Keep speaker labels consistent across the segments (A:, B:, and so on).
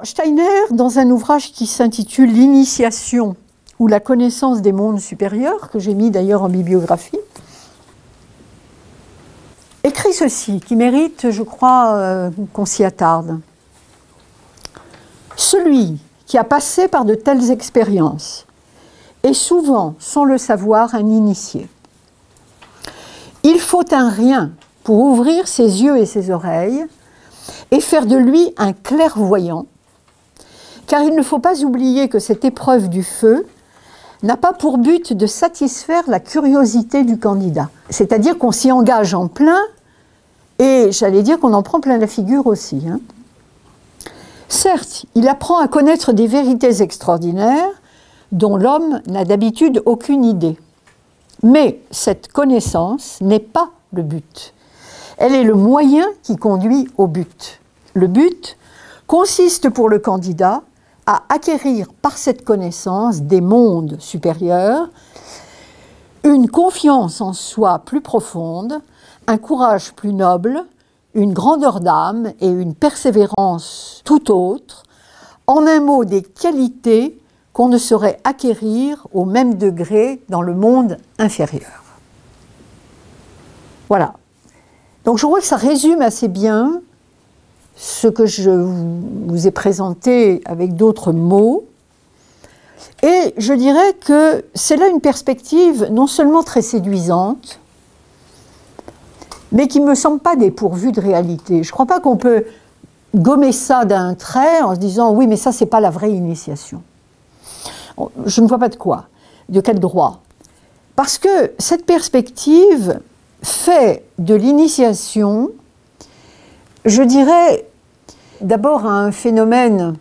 A: Steiner, dans un ouvrage qui s'intitule « L'initiation ou la connaissance des mondes supérieurs », que j'ai mis d'ailleurs en bibliographie, écrit ceci, qui mérite, je crois, qu'on s'y attarde. « Celui qui a passé par de telles expériences est souvent, sans le savoir, un initié. Il faut un rien pour ouvrir ses yeux et ses oreilles et faire de lui un clairvoyant, car il ne faut pas oublier que cette épreuve du feu n'a pas pour but de satisfaire la curiosité du candidat. C'est-à-dire qu'on s'y engage en plein et j'allais dire qu'on en prend plein la figure aussi. Certes, il apprend à connaître des vérités extraordinaires dont l'homme n'a d'habitude aucune idée. Mais cette connaissance n'est pas le but. Elle est le moyen qui conduit au but. Le but consiste pour le candidat à acquérir par cette connaissance des mondes supérieurs, une confiance en soi plus profonde, un courage plus noble, une grandeur d'âme et une persévérance tout autre, en un mot des qualités qu'on ne saurait acquérir au même degré dans le monde inférieur. Voilà. Donc je crois que ça résume assez bien ce que je vous ai présenté avec d'autres mots. Et je dirais que c'est là une perspective non seulement très séduisante, mais qui ne me semble pas dépourvue de réalité. Je ne crois pas qu'on peut gommer ça d'un trait en se disant « oui, mais ça, ce n'est pas la vraie initiation ». Je ne vois pas de quoi, de quel droit. Parce que cette perspective fait de l'initiation, je dirais, d'abord un phénomène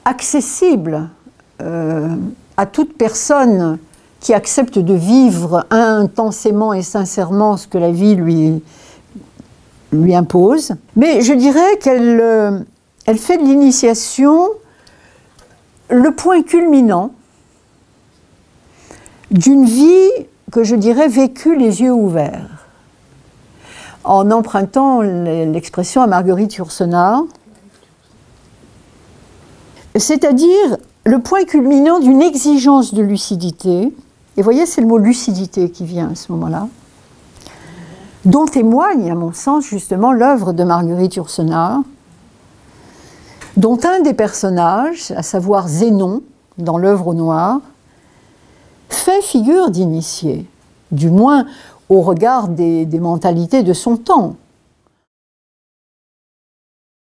A: accessible à toute personne qui accepte de vivre intensément et sincèrement ce que la vie lui impose. Mais je dirais qu'elle fait de l'initiation le point culminant d'une vie que je dirais vécue les yeux ouverts. En empruntant l'expression à Marguerite Yourcenar, c'est-à-dire le point culminant d'une exigence de lucidité, et voyez, c'est le mot lucidité qui vient à ce moment-là, dont témoigne, à mon sens, justement, l'œuvre de Marguerite Yourcenar, dont un des personnages, à savoir Zénon, dans l'œuvre au noir, fait figure d'initié, du moins au regard des mentalités de son temps.